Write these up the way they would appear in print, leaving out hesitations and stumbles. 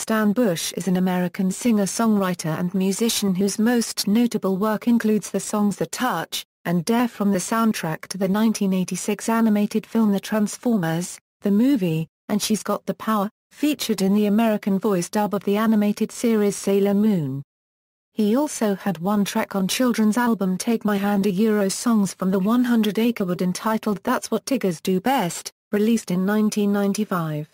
Stan Bush is an American singer-songwriter and musician whose most notable work includes the songs The Touch and Dare from the soundtrack to the 1986 animated film The Transformers, the movie, and She's Got the Power, featured in the American voice dub of the animated series Sailor Moon. He also had one track on children's album Take My Hand, songs from the 100 Acre Wood entitled That's What Tiggers Do Best, released in 1995.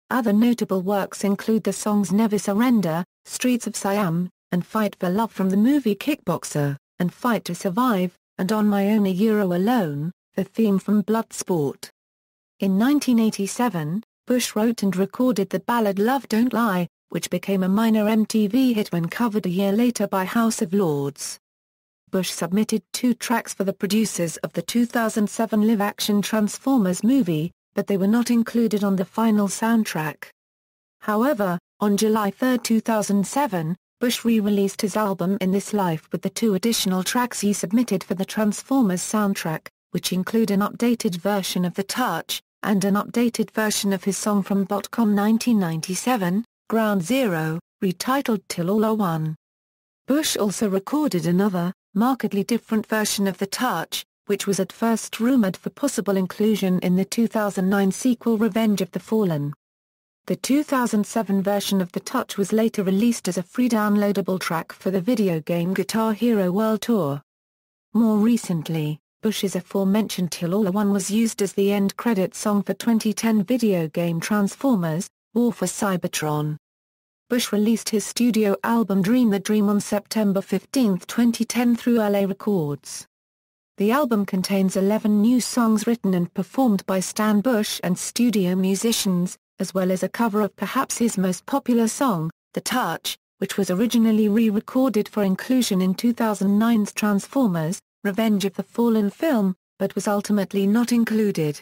Other notable works include the songs Never Surrender, Streets of Siam, and Fight for Love from the movie Kickboxer, and Fight to Survive, and On My Own Alone, the theme from Bloodsport. In 1987, Bush wrote and recorded the ballad Love Don't Lie, which became a minor MTV hit when covered a year later by House of Lords. Bush submitted 2 tracks for the producers of the 2007 live-action Transformers movie, but they were not included on the final soundtrack. However, on July 3, 2007, Bush re-released his album In This Life with the 2 additional tracks he submitted for the Transformers soundtrack, which include an updated version of The Touch, and an updated version of his song from .com 1997, Ground Zero, retitled Till All Are One. Bush also recorded another, markedly different version of The Touch, which was at first rumored for possible inclusion in the 2009 sequel Revenge of the Fallen. The 2007 version of The Touch was later released as a free downloadable track for the video game Guitar Hero World Tour. More recently, Bush's aforementioned Till All Are One was used as the end credits song for 2010 video game Transformers: War for Cybertron. Bush released his studio album Dream the Dream on September 15, 2010 through LA Records. The album contains 11 new songs written and performed by Stan Bush and studio musicians, as well as a cover of perhaps his most popular song, The Touch, which was originally re-recorded for inclusion in 2009's Transformers: Revenge of the Fallen film, but was ultimately not included.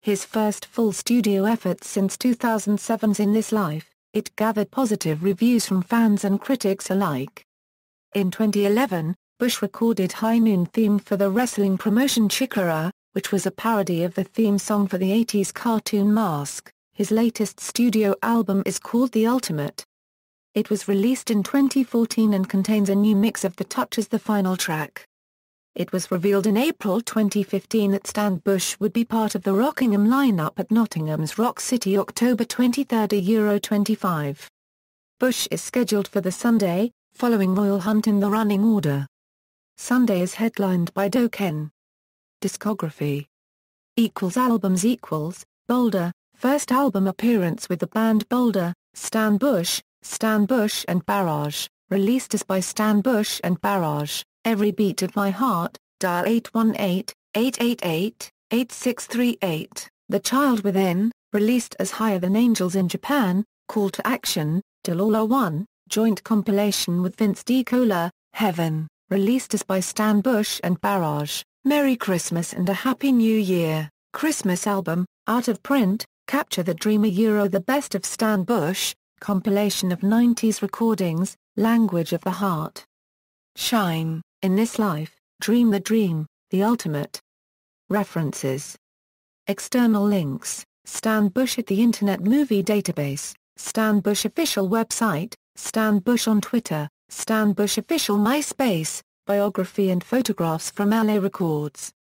His first full studio effort since 2007's In This Life, it gathered positive reviews from fans and critics alike. In 2011, Bush recorded High Noon theme for the wrestling promotion Chikara, which was a parody of the theme song for the 80s cartoon Mask. His latest studio album is called The Ultimate. It was released in 2014 and contains a new mix of The Touch as the final track. It was revealed in April 2015 that Stan Bush would be part of the Rockingham lineup at Nottingham's Rock City October 23, 25. Bush is scheduled for the Sunday, following Royal Hunt in the running order. Sunday is headlined by Dokken. Discography Albums Boulder, first album appearance with the band Boulder, Stan Bush and Barrage, released as by Stan Bush and Barrage, Every Beat of My Heart, dial 818-888-8638, The Child Within, released as Higher Than Angels in Japan, Call to Action, Till All Are One, joint compilation with Vince DiCola, Heaven, released as by Stan Bush and Barrage, Merry Christmas and a Happy New Year, Christmas album, out of print, Capture the Dream The Best of Stan Bush, compilation of 90s recordings, Language of the Heart. Shine, In This Life, Dream the Dream, The Ultimate. References. External links, Stan Bush at the Internet Movie Database, Stan Bush official website, Stan Bush on Twitter, Stan Bush official MySpace, biography and photographs from LA Records.